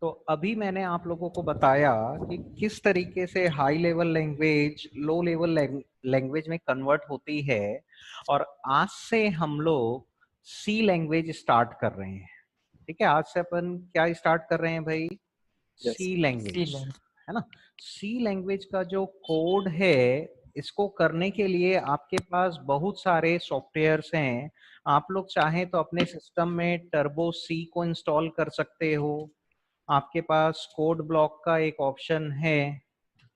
तो अभी मैंने आप लोगों को बताया कि किस तरीके से high level language low level language में कन्वर्ट होती है। और आज से हम लोग सी लैंग्वेज स्टार्ट कर रहे हैं। ठीक है, आज से अपन क्या स्टार्ट कर रहे हैं भाई? यस सी सी लैंग्वेज, लैंग्वेज। है ना। सी लैंग्वेज का जो कोड है, इसको करने के लिए आपके पास बहुत सारे सॉफ्टवेयर्स हैं। आप लोग चाहें तो अपने सिस्टम में टर्बो सी को इंस्टॉल कर सकते हो। आपके पास कोड ब्लॉक का एक ऑप्शन है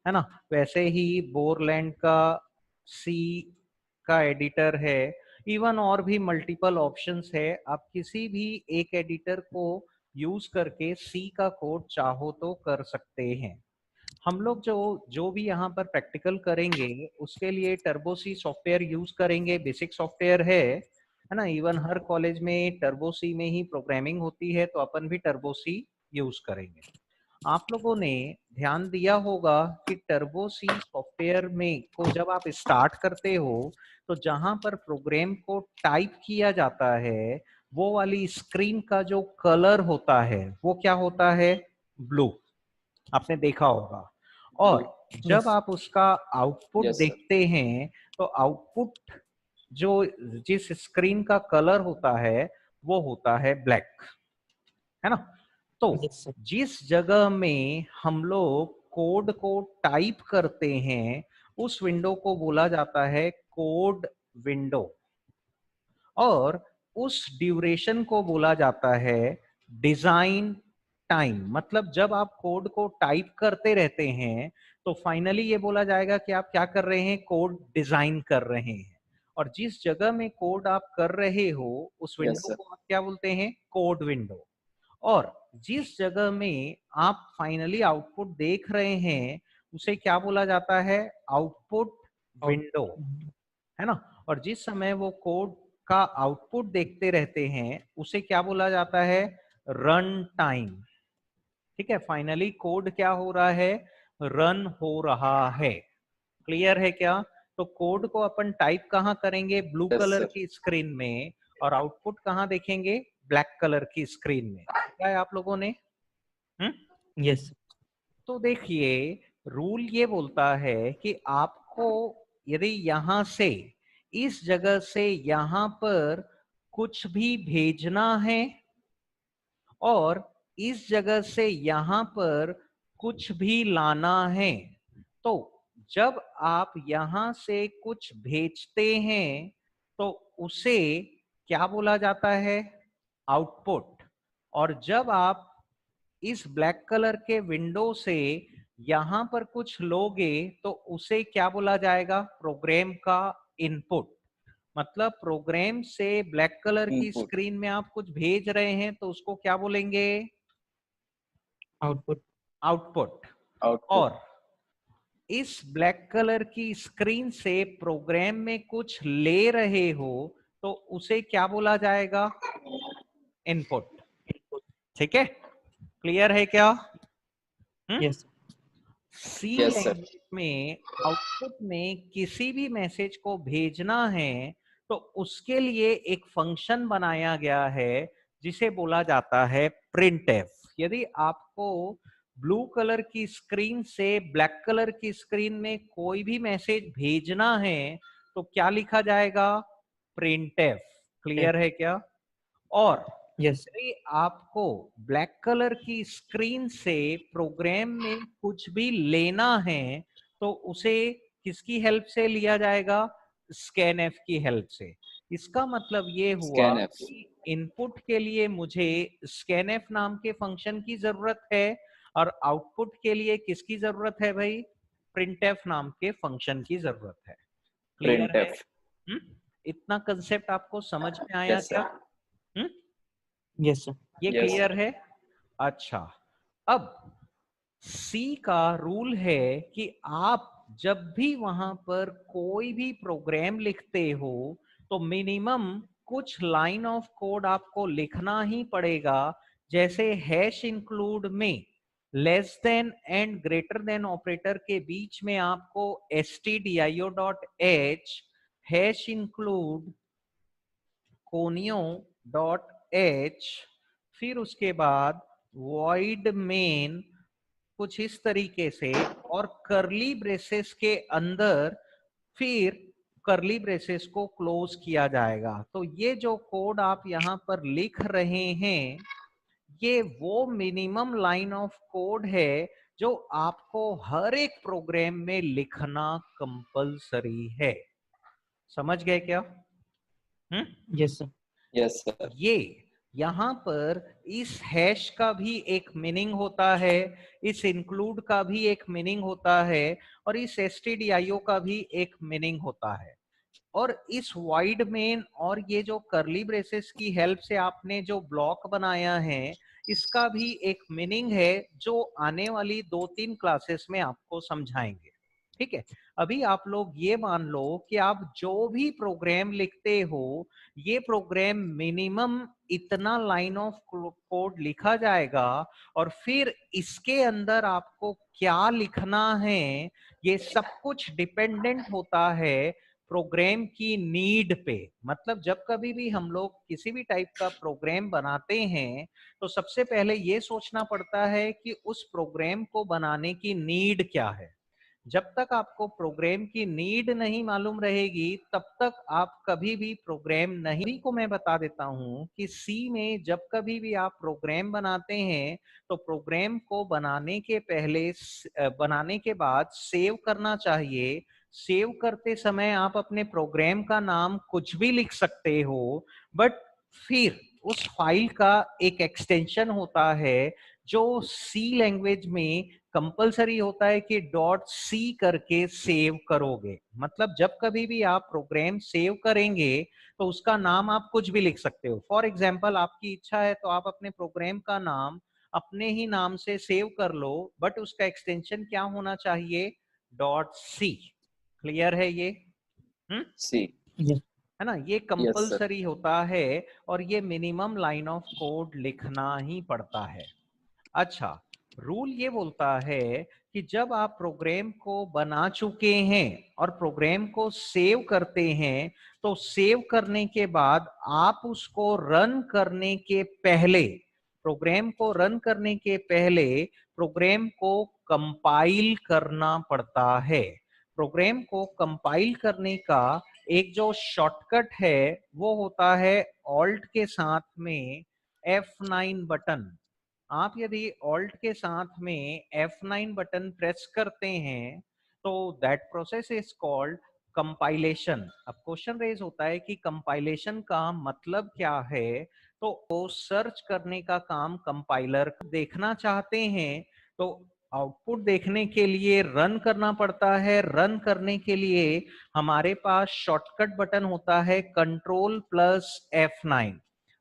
ना। वैसे ही बोरलैंड का सी का एडिटर है। इवन और भी मल्टीपल ऑप्शंस है। आप किसी भी एक एडिटर को यूज करके सी का कोड चाहो तो कर सकते हैं। हम लोग जो जो भी यहाँ पर प्रैक्टिकल करेंगे उसके लिए टर्बो सी सॉफ्टवेयर यूज करेंगे। बेसिक सॉफ्टवेयर है ना। इवन हर कॉलेज में टर्बो सी में ही प्रोग्रामिंग होती है, तो अपन भी टर्बो सी यूज करेंगे। आप लोगों ने ध्यान दिया होगा कि टर्बो सी सॉफ्टवेयर में को जब आप स्टार्ट करते हो तो जहां पर प्रोग्राम को टाइप किया जाता है, वो वाली स्क्रीन का जो कलर होता है वो क्या होता है? ब्लू। आपने देखा होगा। और जब यस। आप उसका आउटपुट यस सर देखते हैं तो आउटपुट जो जिस स्क्रीन का कलर होता है वो होता है ब्लैक, है ना। तो यस सर। जिस जगह में हम लोग कोड को टाइप करते हैं उस विंडो को बोला जाता है कोड विंडो। और उस ड्यूरेशन को बोला जाता है डिजाइन टाइम। मतलब जब आप कोड को टाइप करते रहते हैं तो फाइनली ये बोला जाएगा कि आप क्या कर रहे हैं? कोड डिजाइन कर रहे हैं। और जिस जगह में कोड आप कर रहे हो उस यस विंडो सर को आप क्या बोलते हैं? Code window. और जिस जगह में आप फाइनली आउटपुट देख रहे हैं उसे क्या बोला जाता है? Output out. विंडो, है ना। और जिस समय वो कोड का आउटपुट देखते रहते हैं उसे क्या बोला जाता है? Run time. ठीक है, फाइनली कोड क्या हो रहा है? रन हो रहा है। क्लियर है क्या? तो कोड को अपन टाइप कहाँ करेंगे? ब्लू यस कलर सर की स्क्रीन में। और आउटपुट कहाँ देखेंगे? ब्लैक कलर की स्क्रीन में। क्या है आप लोगों ने? हम्म। यस। तो देखिए, रूल ये बोलता है कि आपको यदि यहां से इस जगह से यहां पर कुछ भी भेजना है और इस जगह से यहां पर कुछ भी लाना है, तो जब आप यहां से कुछ भेजते हैं तो उसे क्या बोला जाता है? आउटपुट। और जब आप इस ब्लैक कलर के विंडो से यहां पर कुछ लोगे तो उसे क्या बोला जाएगा? प्रोग्राम का इनपुट। मतलब प्रोग्राम से ब्लैक कलर की इनपुट स्क्रीन में आप कुछ भेज रहे हैं तो उसको क्या बोलेंगे? आउटपुट। आउटपुट। आउटपुट और इस ब्लैक कलर की स्क्रीन से प्रोग्राम में कुछ ले रहे हो तो उसे क्या बोला जाएगा? इनपुट। ठीक है, क्लियर है क्या? यस। सी यस सर लैंग्वेज में आउटपुट में किसी भी मैसेज को भेजना है तो उसके लिए एक फंक्शन बनाया गया है जिसे बोला जाता है प्रिंटफ। यदि आपको ब्लू कलर की स्क्रीन से ब्लैक कलर की स्क्रीन में कोई भी मैसेज भेजना है तो क्या लिखा जाएगा? प्रिंटफ। क्लियर है क्या? और यस। यदि आपको ब्लैक कलर की स्क्रीन से प्रोग्राम में कुछ भी लेना है तो उसे किसकी हेल्प से लिया जाएगा? स्कैनएफ की हेल्प से। इसका मतलब ये हुआ स्कैन एफ कि इनपुट के लिए मुझे स्कैनएफ नाम के फंक्शन की जरूरत है और आउटपुट के लिए किसकी जरूरत है भाई? प्रिंटफ नाम के फंक्शन की जरूरत है। क्लियर प्रिंट है? एफ हम्म। इतना कंसेप्ट आपको समझ में आया यस क्या? सर हम्म। Yes sir. ये यस क्लियर है? अच्छा। अब सी का रूल है कि आप जब भी वहां पर कोई भी प्रोग्राम लिखते हो तो मिनिमम कुछ लाइन ऑफ कोड आपको लिखना ही पड़ेगा। जैसे हैश इंक्लूड में less than and greater than operator के बीच में आपको stdio.h, hash include conio dot H, फिर उसके बाद void main कुछ इस तरीके से, और करली ब्रेसेस के अंदर फिर करली ब्रेसेस को क्लोज किया जाएगा। तो ये जो कोड आप यहाँ पर लिख रहे हैं, ये वो मिनिमम लाइन ऑफ कोड है जो आपको हर एक प्रोग्राम में लिखना कंपलसरी है। समझ गए क्या? Yes sir. Yes sir. ये यहाँ पर इस हैश का भी एक मीनिंग होता है, इस इंक्लूड का भी एक मीनिंग होता है, और इस stdio का भी एक मीनिंग होता है। और इस वाइड मेन और ये जो करली ब्रेसेस की हेल्प से आपने जो ब्लॉक बनाया है, इसका भी एक मीनिंग है जो आने वाली 2-3 क्लासेस में आपको समझाएंगे। ठीक है, अभी आप लोग ये मान लो कि आप जो भी प्रोग्राम लिखते हो, ये प्रोग्राम मिनिमम इतना लाइन ऑफ कोड लिखा जाएगा, और फिर इसके अंदर आपको क्या लिखना है ये सब कुछ डिपेंडेंट होता है प्रोग्राम की नीड पे। मतलब जब कभी भी हम लोग किसी भी टाइप का प्रोग्राम बनाते हैं, तो सबसे पहले ये सोचना पड़ता है कि उस प्रोग्राम को बनाने की नीड क्या है। जब तक आपको प्रोग्राम की नीड नहीं मालूम रहेगी, तब तक आप कभी भी प्रोग्राम नहीं को मैं बता देता हूं कि सी में जब कभी भी आप प्रोग्राम बनाते हैं, तो प्रोग्राम को बनाने के पहले बनाने के बाद सेव करना चाहिए। सेव करते समय आप अपने प्रोग्राम का नाम कुछ भी लिख सकते हो, बट फिर उस फाइल का एक एक्सटेंशन होता है जो सी लैंग्वेज में कंपलसरी होता है कि .c करके सेव करोगे। मतलब जब कभी भी आप प्रोग्राम सेव करेंगे, तो उसका नाम आप कुछ भी लिख सकते हो। फॉर एग्जांपल, आपकी इच्छा है तो आप अपने प्रोग्राम का नाम अपने ही नाम से सेव कर लो, बट उसका एक्सटेंशन क्या होना चाहिए? .c। क्लियर है ये? सी। यस है ना, ये यस सर। कंपलसरी होता है, और ये मिनिमम लाइन ऑफ कोड लिखना ही पड़ता है। अच्छा, रूल ये बोलता है कि जब आप प्रोग्राम को बना चुके हैं और प्रोग्राम को सेव करते हैं, तो सेव करने के बाद आप उसको रन करने के पहले, प्रोग्राम को रन करने के पहले प्रोग्राम को कंपाइल करना पड़ता है। प्रोग्राम को कंपाइल करने का एक जो शॉर्टकट है वो होता है ऑल्ट के साथ में F9 बटन। आप यदि ऑल्ट के साथ में F9 बटन प्रेस करते हैं, तो that process is called compilation. अब क्वेश्चन रेज होता है कि कंपाइलेशन का मतलब क्या है? तो वो सर्च करने का काम कंपाइलर देखना चाहते हैं, तो आउटपुट देखने के लिए रन करना पड़ता है। रन करने के लिए हमारे पास शॉर्टकट बटन होता है Ctrl+F9।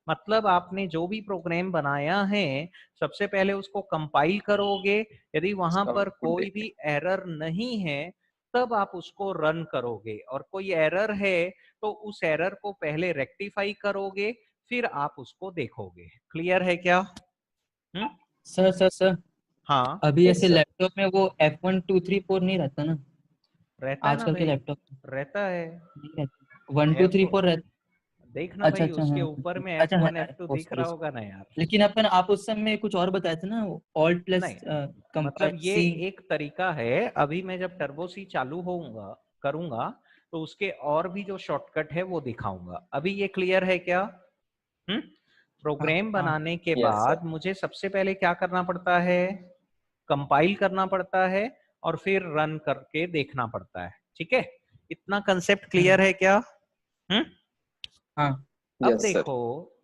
मतलब आपने जो भी प्रोग्राम बनाया है, सबसे पहले उसको कंपाइल करोगे, यदि वहां पर कोई भी एरर नहीं है, तब आप उसको रन करोगे, और कोई एरर है तो उस एरर को पहले रेक्टिफाई करोगे, फिर आप उसको देखोगे। क्लियर है क्या? सर। सर हाँ, अभी यस ऐसे सर। लैपटॉप में वो F1 2 3 4 नहीं रहता ना? रहता है ना आजकल के भाई, लैपटॉप में रहता है। नहीं रहता, 1 2 3 4 रहता। देखना अच्छा भाई, अच्छा, उसके हाँ ऊपर में अच्छा F1 है। F2 ओ दिख सॉरी। रहा होगा ना यार। लेकिन अपन आप उस समय कुछ और बताए थे ना, ऑल्ट प्लस नहीं, कंपाइल मतलब ये सी। एक तरीका है। अभी मैं जब टर्बो सी चालू होऊंगा करूंगा, तो उसके और भी जो शॉर्टकट है वो दिखाऊंगा। अभी ये क्लियर है क्या? हाँ प्रोग्राम हाँ। बनाने के यस बाद सर। मुझे सबसे पहले क्या करना पड़ता है? कंपाइल करना पड़ता है, और फिर रन करके देखना पड़ता है। ठीक है, इतना कंसेप्ट क्लियर है क्या? हम्म हाँ। अब यस सर। देखो,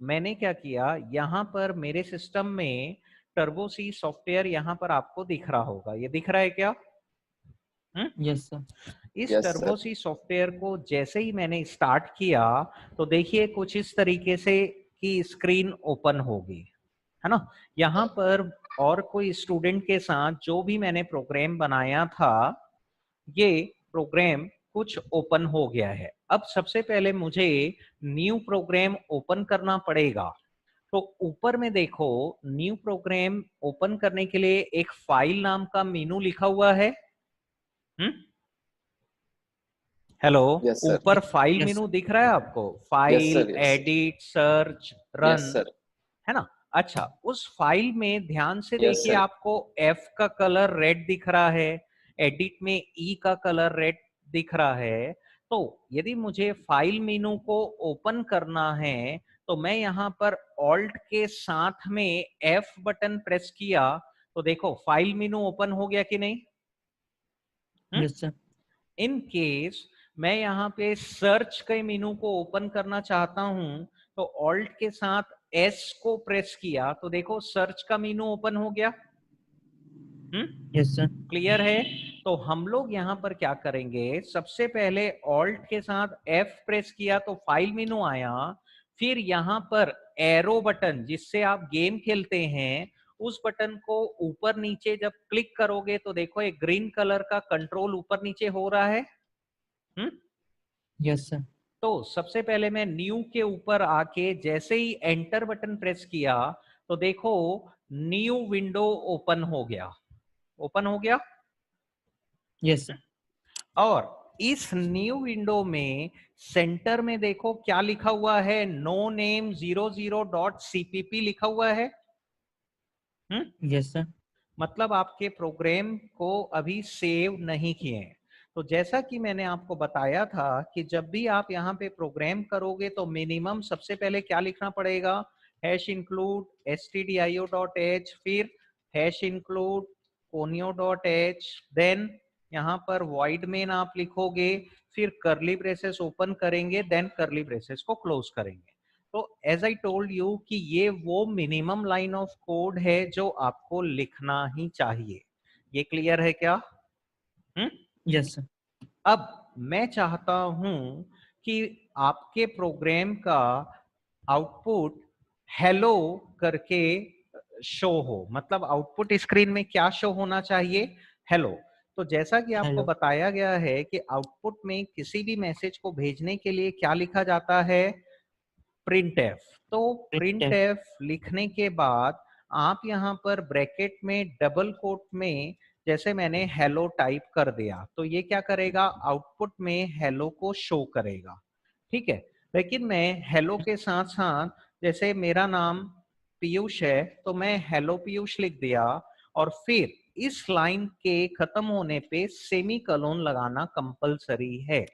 मैंने क्या किया, यहाँ पर मेरे सिस्टम में टर्बो सी सॉफ्टवेयर यहाँ पर आपको दिख रहा होगा। ये दिख रहा है क्या? Yes sir. इस यस टर्बो सर। सी सॉफ्टवेयर को जैसे ही मैंने स्टार्ट किया, तो देखिए कुछ इस तरीके से की स्क्रीन ओपन होगी, है ना। यहाँ पर और कोई स्टूडेंट के साथ जो भी मैंने प्रोग्राम बनाया था, ये प्रोग्राम कुछ ओपन हो गया है। अब सबसे पहले मुझे न्यू प्रोग्राम ओपन करना पड़ेगा। तो ऊपर में देखो, न्यू प्रोग्राम ओपन करने के लिए एक फाइल नाम का मेनू लिखा हुआ है। Hello, yes sir. ऊपर फाइल यस मेनू दिख रहा है आपको? Yes file, sir. Yes. Edit, search, run, yes sir. है ना। अच्छा, उस फाइल में ध्यान से Yes, देखिए, sir. आपको F का कलर रेड दिख रहा है, एडिट में E का कलर रेड दिख रहा है। तो यदि मुझे फाइल मेनू को ओपन करना है तो मैं यहाँ पर ऑल्ट के साथ में F बटन प्रेस किया तो देखो फाइल मेनू ओपन हो गया कि नहीं? Yes sir. इन केस मैं यहाँ पे सर्च के मेनू को ओपन करना चाहता हूं तो ऑल्ट के साथ एस को प्रेस किया तो देखो सर्च का मेनू ओपन हो गया। Yes sir. क्लियर है? तो हम लोग यहाँ पर क्या करेंगे, सबसे पहले ऑल्ट के साथ एफ प्रेस किया तो फाइल मेनू आया, फिर यहाँ पर एरो बटन जिससे आप गेम खेलते हैं उस बटन को ऊपर नीचे जब क्लिक करोगे तो देखो एक ग्रीन कलर का कंट्रोल ऊपर नीचे हो रहा है। Yes sir. तो सबसे पहले मैं न्यू के ऊपर आके जैसे ही एंटर बटन प्रेस किया तो देखो न्यू विंडो ओपन हो गया। ओपन हो गया। Yes sir. और इस न्यू विंडो में सेंटर में देखो क्या लिखा हुआ है, नो नेम 00.cpp लिखा हुआ है। Yes sir. मतलब आपके प्रोग्राम को अभी सेव नहीं किए हैं। तो जैसा कि मैंने आपको बताया था कि जब भी आप यहाँ पे प्रोग्राम करोगे तो मिनिमम सबसे पहले क्या लिखना पड़ेगा, हैश इंक्लूड stdio.h, फिर हैश इंक्लूड conio.h, देन यहाँ पर void main आप लिखोगे, फिर कर्ली ब्रेसेस ओपन करेंगे, देन कर्ली ब्रेसेस को क्लोज करेंगे। तो एज आई टोल्ड यू कि ये वो मिनिमम लाइन ऑफ कोड है जो आपको लिखना ही चाहिए। ये क्लियर है क्या? Yes sir. अब मैं चाहता हूं कि आपके प्रोग्राम का आउटपुट हेलो करके शो हो, मतलब आउटपुट स्क्रीन में क्या शो होना चाहिए, हेलो। तो जैसा कि आपको हेलो। बताया गया है कि आउटपुट में किसी भी मैसेज को भेजने के लिए क्या लिखा जाता है, प्रिंट एफ। तो प्रिंट प्रिंट एफ लिखने के बाद आप यहाँ पर ब्रैकेट में डबल कोट में जैसे मैंने हेलो टाइप कर दिया तो ये क्या करेगा, आउटपुट में हेलो को शो करेगा। ठीक है, लेकिन मैं हेलो के साथ साथ जैसे मेरा नाम पीयूष है तो मैं हेलो पीयूष लिख दिया और फिर इस लाइन के खत्म होने पे सेमी कलोन लगाना कंपलसरी है।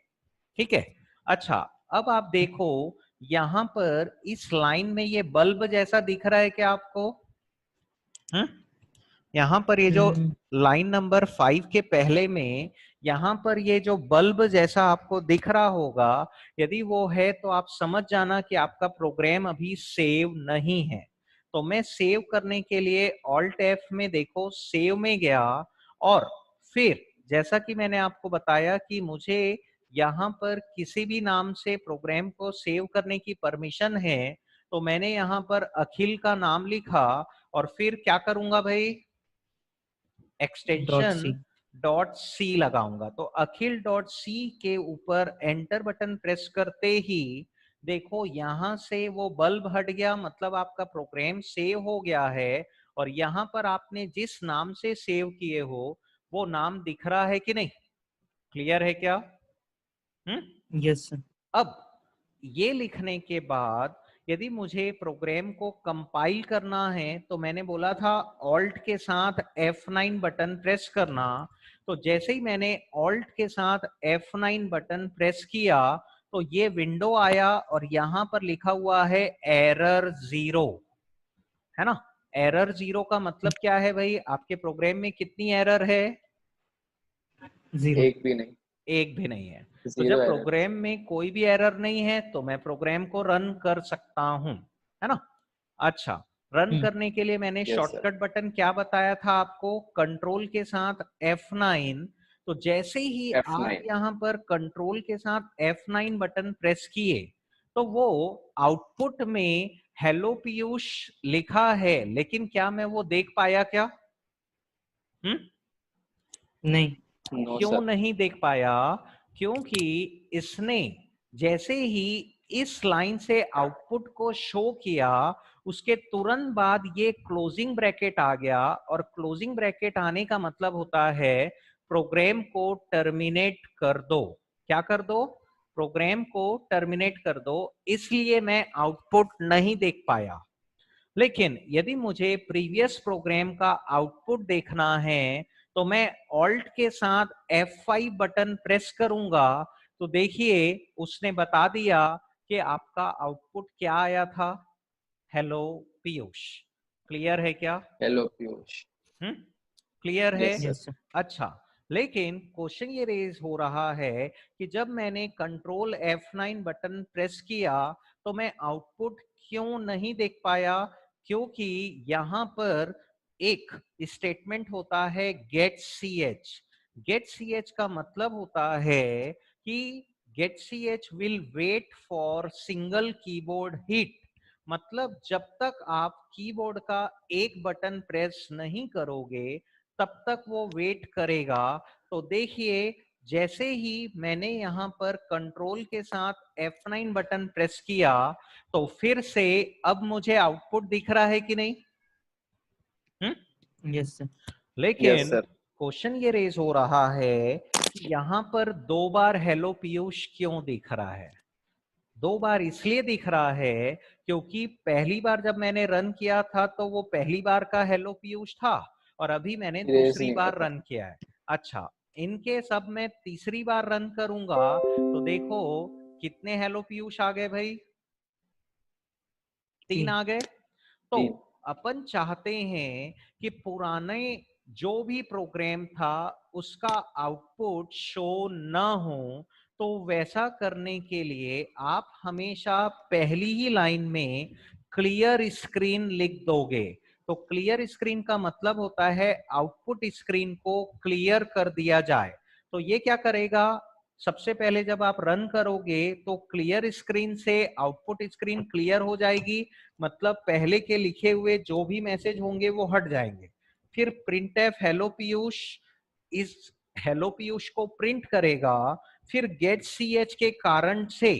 ठीक है। अच्छा, अब आप देखो यहां पर इस लाइन में ये बल्ब जैसा दिख रहा है क्या आपको? यहां पर ये जो लाइन नंबर 5 के पहले में यहां पर ये जो बल्ब जैसा आपको दिख रहा होगा, यदि वो है तो आप समझ जाना कि आपका प्रोग्राम अभी सेव नहीं है। तो मैं सेव करने के लिए ऑल्ट एफ में देखो सेव में गया और फिर जैसा कि मैंने आपको बताया कि मुझे यहाँ पर किसी भी नाम से प्रोग्राम को सेव करने की परमिशन है, तो मैंने यहाँ पर अखिल का नाम लिखा और फिर क्या करूंगा भाई, डॉट एक्सटेंशन सी। डॉट सी लगाऊंगा। तो अखिल डॉट सी के ऊपर एंटर बटन प्रेस करते ही देखो यहां से वो बल्ब हट गया, मतलब आपका प्रोग्राम सेव हो गया है और यहां पर आपने जिस नाम से सेव किए हो वो नाम दिख रहा है कि नहीं? क्लियर है क्या? Yes sir. अब ये लिखने के बाद यदि मुझे प्रोग्राम को कंपाइल करना है तो मैंने बोला था ऑल्ट के साथ F9 बटन प्रेस करना। तो जैसे ही मैंने ऑल्ट के साथ F9 बटन प्रेस किया तो ये विंडो आया और यहाँ पर लिखा हुआ है एरर 0, है ना? एरर 0 का मतलब क्या है भाई, आपके प्रोग्राम में कितनी एरर है? 0। एक भी नहीं। एक भी नहीं है। तो जीरो जब एरर। प्रोग्राम में कोई भी एरर नहीं है तो मैं प्रोग्राम को रन कर सकता हूं, है ना? अच्छा, रन करने के लिए मैंने यस सर। शॉर्टकट बटन क्या बताया था आपको, कंट्रोल के साथ F9। तो जैसे ही आप F9। यहाँ पर कंट्रोल के साथ F9 बटन प्रेस किए तो वो आउटपुट में हेलो पीयूष लिखा है, लेकिन क्या मैं वो देख पाया क्या? नहीं। नो क्यों सर। नहीं देख पाया? क्योंकि इसने जैसे ही इस लाइन से आउटपुट को शो किया उसके तुरंत बाद ये क्लोजिंग ब्रैकेट आ गया और क्लोजिंग ब्रैकेट आने का मतलब होता है प्रोग्राम को टर्मिनेट कर दो। क्या कर दो? प्रोग्राम को टर्मिनेट कर दो। इसलिए मैं आउटपुट नहीं देख पाया। लेकिन यदि मुझे प्रीवियस प्रोग्राम का आउटपुट देखना है तो मैं ऑल्ट के साथ F5 बटन प्रेस करूंगा तो देखिए उसने बता दिया कि आपका आउटपुट क्या आया था, हेलो पीयूष। क्लियर है क्या? हेलो पीयूष। क्लियर है? Yes sir. Yes sir. अच्छा, लेकिन क्वेश्चन ये रेज हो रहा है कि जब मैंने कंट्रोल F9 बटन प्रेस किया तो मैं आउटपुट क्यों नहीं देख पाया? क्योंकि यहाँ पर एक स्टेटमेंट होता है get C H. Get C H का मतलब होता है कि get C H will wait for single keyboard hit. मतलब जब तक आप कीबोर्ड का एक बटन प्रेस नहीं करोगे तब तक वो वेट करेगा। तो देखिए जैसे ही मैंने यहाँ पर कंट्रोल के साथ F9 बटन प्रेस किया तो फिर से अब मुझे आउटपुट दिख रहा है कि नहीं? Yes sir. लेकिन सर। क्वेश्चन ये रेज हो रहा है कि यहाँ पर 2 बार हेलो पीयूष क्यों दिख रहा है? 2 बार इसलिए दिख रहा है क्योंकि पहली बार जब मैंने रन किया था तो वो पहली बार का हेलो पीयूष था और अभी मैंने इरेज दूसरी नहीं बार कर रन किया है। अच्छा, इनके सब मैं तीसरी बार रन करूंगा तो देखो कितने हेलो पीयूष आ गए भाई? 3 आ गए। तो तीन। अपन चाहते हैं कि पुराने जो भी प्रोग्राम था उसका आउटपुट शो न हो, तो वैसा करने के लिए आप हमेशा पहली ही लाइन में क्लियर स्क्रीन लिख दोगे। तो क्लियर स्क्रीन का मतलब होता है आउटपुट स्क्रीन को क्लियर कर दिया जाए। तो ये क्या करेगा? सबसे पहले जब आप रन करोगे तो क्लियर स्क्रीन से आउटपुट स्क्रीन क्लियर हो जाएगी, मतलब पहले के लिखे हुए जो भी मैसेज होंगे वो हट जाएंगे। फिर प्रिंट एफ हेलो पीयूष इस हेलो पीयूष को प्रिंट करेगा। फिर गेट सी एच के कारण से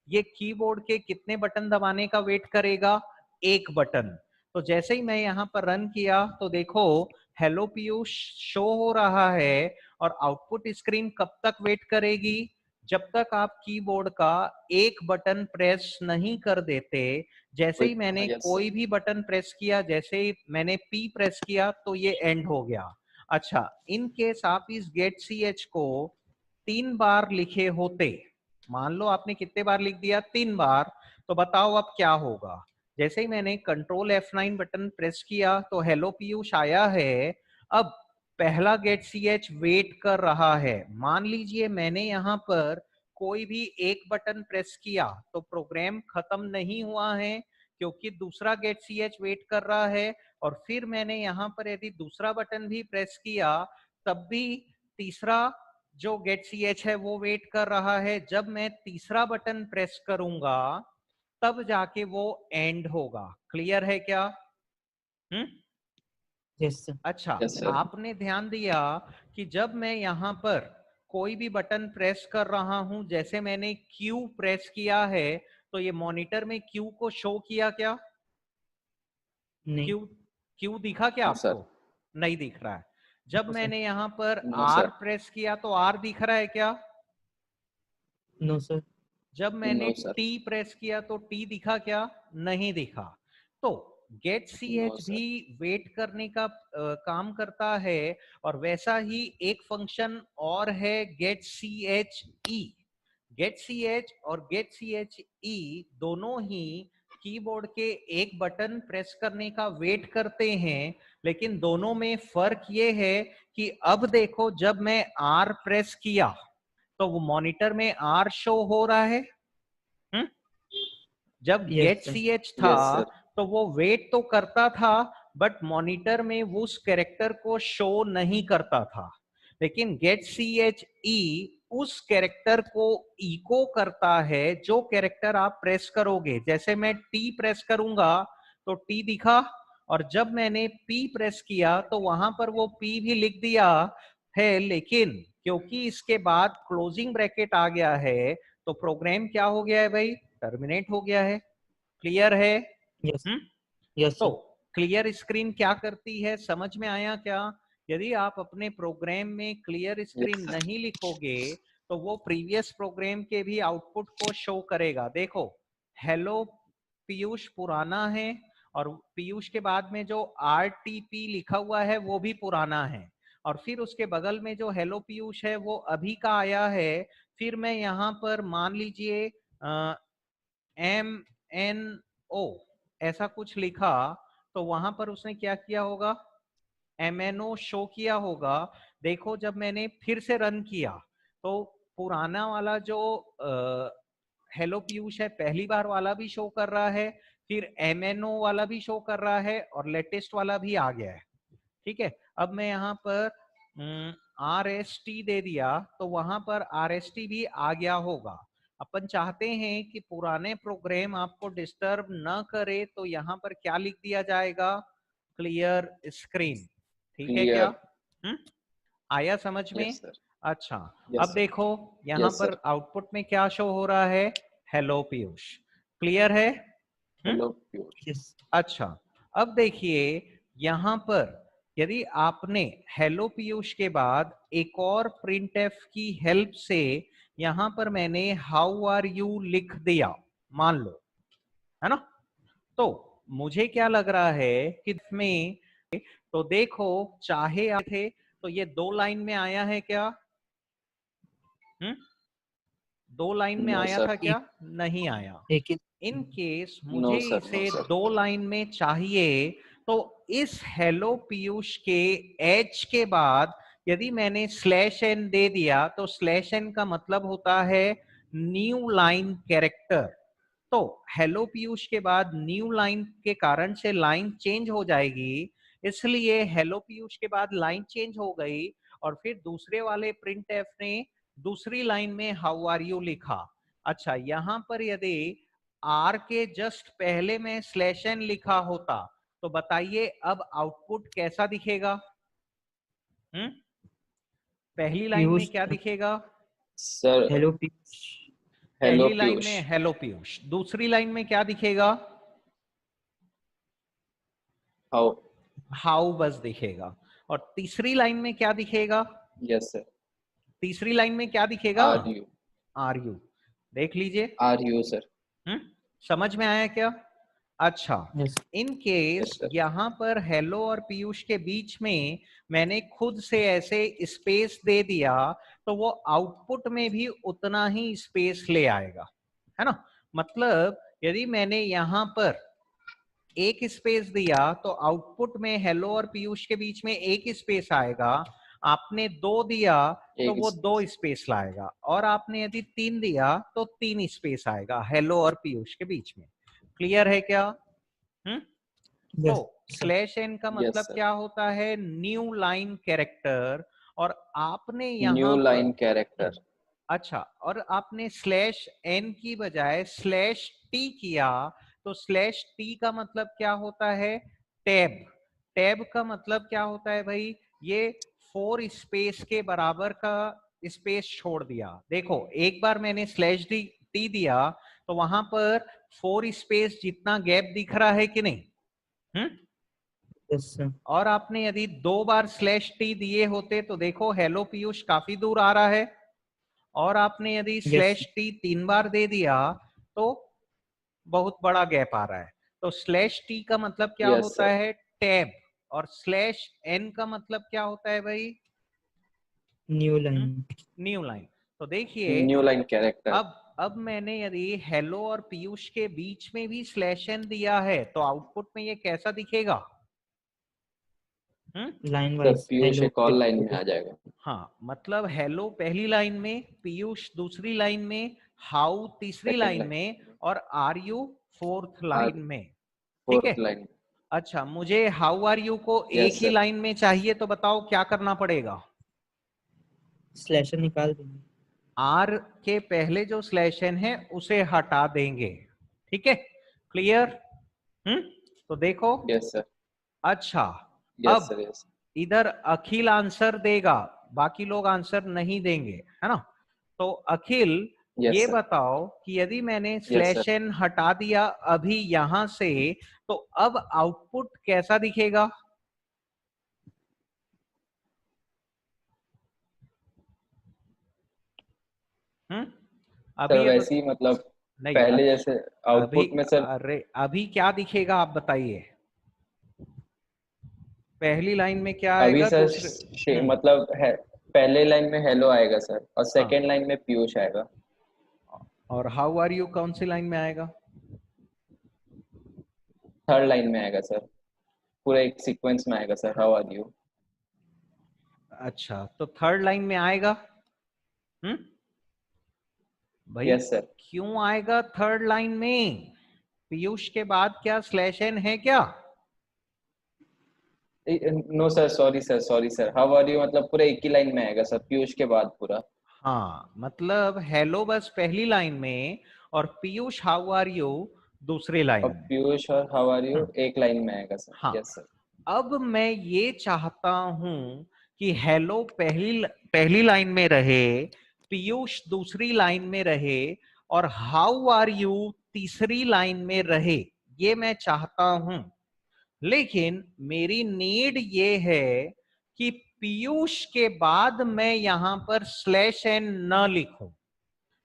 ये कीबोर्ड के कितने बटन दबाने का वेट करेगा? एक बटन। तो जैसे ही मैं यहाँ पर रन किया तो देखो हेलो पीयूष शो हो रहा है और आउटपुट स्क्रीन कब तक वेट करेगी? जब तक आप कीबोर्ड का एक बटन प्रेस नहीं कर देते। जैसे ही मैंने कोई भी बटन प्रेस किया, जैसे ही मैंने पी प्रेस किया तो ये एंड हो गया। अच्छा, इन केस आप इस गेट सी एच को 3 बार लिखे होते, मान लो आपने कितने बार लिख दिया? 3 बार। तो बताओ अब क्या होगा? जैसे ही मैंने कंट्रोल F9 बटन प्रेस किया तो हेलो पीयूष आया है। अब पहला गेट सी एच वेट कर रहा है। मान लीजिए मैंने यहाँ पर कोई भी एक बटन प्रेस किया तो प्रोग्राम खत्म नहीं हुआ है क्योंकि दूसरा गेट सी एच वेट कर रहा है। और फिर मैंने यहाँ पर यदि दूसरा बटन भी प्रेस किया तब भी तीसरा जो गेट सी एच है वो वेट कर रहा है। जब मैं तीसरा बटन प्रेस करूंगा तब जाके वो एंड होगा। क्लियर है क्या? Yes sir. अच्छा, यस सर। आपने ध्यान दिया कि जब मैं यहाँ पर कोई भी बटन प्रेस कर रहा हूं, जैसे मैंने क्यू प्रेस किया है तो ये मॉनिटर में क्यू को शो किया क्या? नहीं। क्यू क्यू दिखा क्या नो सर। आपको? नहीं दिख रहा है। जब नो सर। मैंने यहाँ पर नो आर सर। प्रेस किया तो आर दिख रहा है क्या? No sir. जब मैंने नो सर। टी प्रेस किया तो टी दिखा क्या? नहीं दिखा। तो गेट सी नो एच सर। भी वेट करने का काम करता है। और वैसा ही एक फंक्शन और है get C H E. Get C H और गेट सी एच ई दोनों ही कीबोर्ड के एक बटन प्रेस करने का वेट करते हैं, लेकिन दोनों में फर्क ये है कि अब देखो जब मैं आर प्रेस किया तो वो मॉनिटर में आर शो हो रहा है। हम्म? जब yes get sir. C H था यस सर। तो वो वेट तो करता था बट मॉनिटर में वो उस कैरेक्टर को शो नहीं करता था। लेकिन गेट सी एच ई उस कैरेक्टर को इको करता है जो कैरेक्टर आप प्रेस करोगे। जैसे मैं टी प्रेस करूंगा तो टी दिखा, और जब मैंने पी प्रेस किया तो वहां पर वो पी भी लिख दिया है। लेकिन क्योंकि इसके बाद क्लोजिंग ब्रैकेट आ गया है तो प्रोग्राम क्या हो गया है भाई? टर्मिनेट हो गया है। क्लियर है? यस। हम्म? यस तो सर। क्लियर स्क्रीन क्या करती है, समझ में आया क्या? यदि आप अपने प्रोग्राम में क्लियर यस स्क्रीन सर। नहीं लिखोगे तो वो प्रीवियस प्रोग्राम के भी आउटपुट को शो करेगा। देखो हेलो पीयूष पुराना है और पीयूष के बाद में जो RTP लिखा हुआ है वो भी पुराना है, और फिर उसके बगल में जो हेलो पीयूष है वो अभी का आया है। फिर मैं यहाँ पर मान लीजिए MNO ऐसा कुछ लिखा, तो वहां पर उसने क्या किया होगा, MNO शो किया होगा। देखो जब मैंने फिर से रन किया तो पुराना वाला जो हेलो पीयूष है पहली बार वाला भी शो कर रहा है, फिर MNO वाला भी शो कर रहा है, और लेटेस्ट वाला भी आ गया है। ठीक है, अब मैं यहाँ पर RST दे दिया तो वहां पर RST भी आ गया होगा। अपन चाहते हैं कि पुराने प्रोग्राम आपको डिस्टर्ब न करे, तो यहाँ पर क्या लिख दिया जाएगा, क्लियर स्क्रीन। ठीक है क्या? क्लियर। आया समझ में? Yes sir. अच्छा, यस अब देखो यहाँ यस पर सर। आउटपुट में क्या शो हो रहा है, हेलो पीयूष। क्लियर है? हेलो पीयूष। यस अच्छा, अब देखिए यहाँ पर यदि आपने हेलो पीयूष के बाद एक और प्रिंटफ की हेल्प से यहाँ पर मैंने हाउ आर यू लिख दिया, मान लो, है ना, तो मुझे क्या लग रहा है कि इसमें, तो देखो चाहे आए थे तो ये 2 लाइन में आया है क्या? 2 लाइन में नो आया सर। था क्या? नहीं आया। एक ही इन केस नो मुझे सर। नो इसे सर। 2 लाइन में चाहिए, तो इस हेलो पीयूष के H के बाद यदि मैंने /n दे दिया तो /n का मतलब होता है न्यू लाइन कैरेक्टर। तो हेलो पीयूष के बाद न्यू लाइन के कारण से लाइन चेंज हो जाएगी, इसलिए हेलो पीयूष के बाद लाइन चेंज हो गई, और फिर दूसरे वाले प्रिंट एफ ने दूसरी लाइन में हाउ आर यू लिखा। अच्छा, यहां पर यदि आर के जस्ट पहले में /n लिखा होता तो बताइए अब आउटपुट कैसा दिखेगा? पहली लाइन में पीयूष क्या दिखेगा? सर हेलो पीयूष हेलो पहली लाइन पीयूष। में हेलो पीयूष, दूसरी लाइन में क्या दिखेगा? हाउ। हाउ बस दिखेगा, और तीसरी लाइन में क्या दिखेगा? Yes sir. तीसरी लाइन में क्या दिखेगा? Are you. Are you. देख लीजिए। Are you sir. समझ में आया क्या? अच्छा, yes in case yes sir. यहां पर हेलो और पीयूष के बीच में मैंने खुद से ऐसे स्पेस दे दिया, तो वो आउटपुट में भी उतना ही स्पेस ले आएगा, है ना। मतलब यदि मैंने यहां पर एक स्पेस दिया तो आउटपुट में हेलो और पीयूष के बीच में एक स्पेस आएगा। आपने 2 दिया तो एक वो 2 स्पेस लाएगा, और आपने यदि 3 दिया तो 3 स्पेस आएगा हेलो और पीयूष के बीच में। क्लियर है क्या? तो यस /n का यस मतलब सर। क्या होता है, न्यू लाइन कैरेक्टर। और आपने न्यू यहां पर लाइन कैरेक्टर। अच्छा, और आपने /n की बजाय /t किया, तो /t का मतलब क्या होता है, टैब। टैब का मतलब क्या होता है भाई, ये 4 स्पेस के बराबर का स्पेस छोड़ दिया। देखो एक बार मैंने /t दिया तो वहां पर 4 स्पेस जितना गैप दिख रहा है कि नहीं? यस और आपने यदि 2 बार /t दिए होते तो देखो हेलो पीयूष काफी दूर आ रहा है, और आपने यदि यस /t 3 बार दे दिया तो बहुत बड़ा गैप आ रहा है। तो /t का मतलब क्या यस होता सर। है, टैब। और /n का मतलब क्या होता है भाई? New line new line. तो देखिए न्यू लाइन कैरेक्टर। अब मैंने यदि हेलो और पीयूष के बीच में भी /n दिया है तो आउटपुट में ये कैसा दिखेगा? Line sir wise Piyush hello एक और लाइन में आ जाएगा। हाँ, मतलब हेलो पहली लाइन में, पीयूष दूसरी लाइन में, हाउ तीसरी सेकंड लाइन लाइन। में, और are you 4th are line में। ठीक है। 4th line. अच्छा, मुझे हाउ आर यू को एक यस ही सर। लाइन में चाहिए, तो बताओ क्या करना पड़ेगा? /n निकाल देंगे आर के पहले जो /n है उसे हटा देंगे। ठीक है, क्लियर? तो देखो। Yes sir. अच्छा, यस अब सर। यस। इधर अखिल आंसर देगा, बाकी लोग आंसर नहीं देंगे, है ना। तो अखिल यस ये सर। बताओ कि यदि मैंने यस सर। /n हटा दिया अभी यहां से, तो अब आउटपुट कैसा दिखेगा? सर अभी अगर वैसे ही मतलब नहीं पहले जैसे अभी आउटपुट में सर, अरे अभी क्या दिखेगा आप बताइए, पहली लाइन में क्या अभी आएगा सर दूसरे मतलब है, पहले लाइन में हेलो आएगा सर, और हाँ, सेकंड लाइन में पीयूष आएगा। और हाउ आर यू कौन सी लाइन में आएगा? थर्ड लाइन में आएगा सर, पूरे एक सीक्वेंस में आएगा सर, हाउ आर यू। अच्छा तो थर्ड लाइन में आएगा। भाई यस सर। क्यों आएगा थर्ड लाइन में? पीयूष के बाद क्या स्लैश एन है क्या? No sir, sorry sir, how are you मतलब पूरे एक ही लाइन में आएगा सर, पीयूष के बाद पूरा। हाँ मतलब हेलो बस पहली लाइन में और पीयूष हाउ आर यू दूसरी लाइन और में। पीयूष और हाउ आर यू एक लाइन में आएगा सर। हाँ यस सर। अब मैं ये चाहता हूं कि हेलो पहली लाइन में रहे, पीयूष दूसरी लाइन में रहे और हाउ आर यू तीसरी लाइन में रहे, ये मैं चाहता हूं। लेकिन मेरी नीड ये है कि पीयूष के बाद मैं यहां पर स्लैश एन न लिखूं।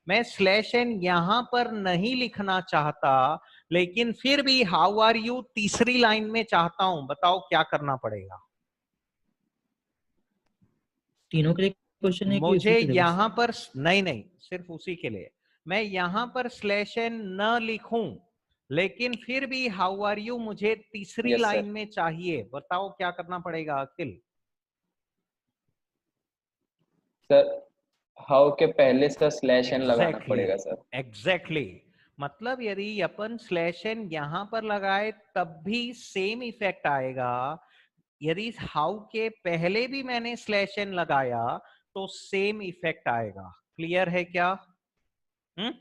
मैं स्लैश एन यहां पर नहीं लिखना चाहता, लेकिन फिर भी हाउ आर यू तीसरी लाइन में चाहता हूं। बताओ क्या करना पड़ेगा? तीनों के लिए क्वेश्चन है कि मुझे उसी के लिए बस? यहां पर नहीं सिर्फ उसी के लिए मैं यहां पर स्लैश एन न लिखूं, लेकिन फिर भी हाउ आर यू मुझे तीसरी यस लाइन सर। में चाहिए। बताओ क्या करना पड़ेगा अखिल? सर हाउ के पहले सर स्लैश एन लगाना एग्जैक्टली पड़ेगा सर। एग्जैक्टली मतलब यदि अपन स्लैश एन यहां पर लगाए तब भी सेम इफेक्ट आएगा। यदि हाउ के पहले भी मैंने स्लैश एन लगाया तो सेम इफेक्ट आएगा। क्लियर है क्या? हम्म,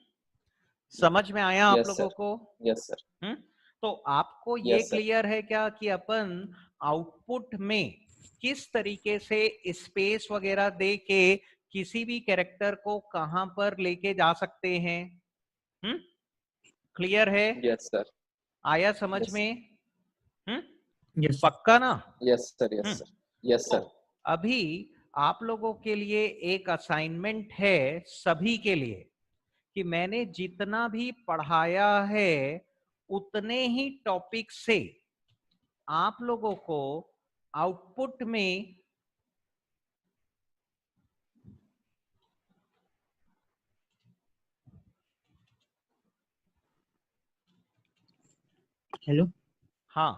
समझ में आया आप यस लोगों सर। को? Yes sir. हम्म, तो आपको ये यस सर। क्लियर है क्या कि अपन आउटपुट में किस तरीके से स्पेस वगैरह दे के किसी भी कैरेक्टर को कहां पर लेके जा सकते हैं? हम्म, क्लियर है? Yes sir. आया समझ यस में? हम्म, यस सर। पक्का ना? Yes sir. हम्म, यस सर। यस तो सर। अभी आप लोगों के लिए एक असाइनमेंट है सभी के लिए कि मैंने जितना भी पढ़ाया है उतने ही टॉपिक से आप लोगों को आउटपुट में हेलो। हाँ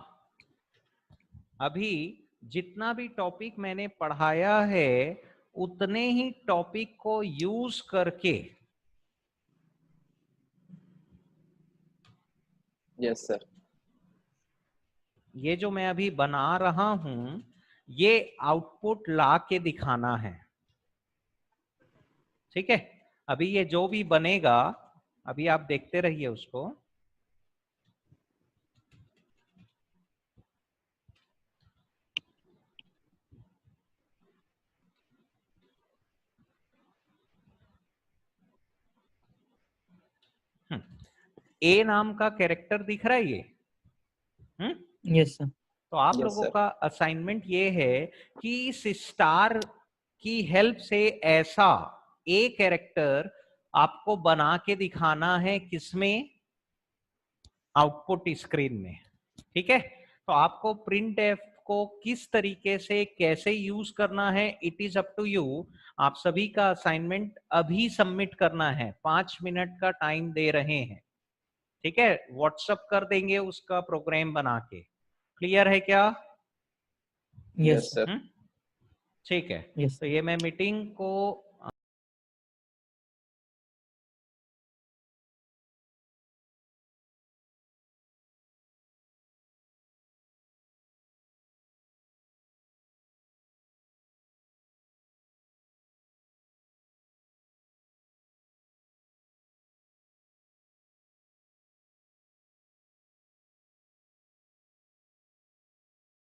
अभी जितना भी टॉपिक मैंने पढ़ाया है उतने ही टॉपिक को यूज करके यस सर। ये जो मैं अभी बना रहा हूं ये आउटपुट ला के दिखाना है। ठीक है, अभी ये जो भी बनेगा अभी आप देखते रहिए उसको। ए नाम का कैरेक्टर दिख रहा है ये? Yes sir. तो आप यस लोगों सर। का असाइनमेंट ये है कि इस स्टार की हेल्प से ऐसा ए कैरेक्टर आपको बना के दिखाना है, किसमें? आउटपुट स्क्रीन में। ठीक है, तो आपको प्रिंट एफ को किस तरीके से कैसे यूज करना है it is up to you. आप सभी का असाइनमेंट अभी सबमिट करना है, 5 मिनट का टाइम दे रहे हैं। ठीक है, व्हाट्सअप कर देंगे उसका प्रोग्राम बना के। क्लियर है क्या? Yes yes sir. सर। ठीक है, यस। तो ये मैं मीटिंग को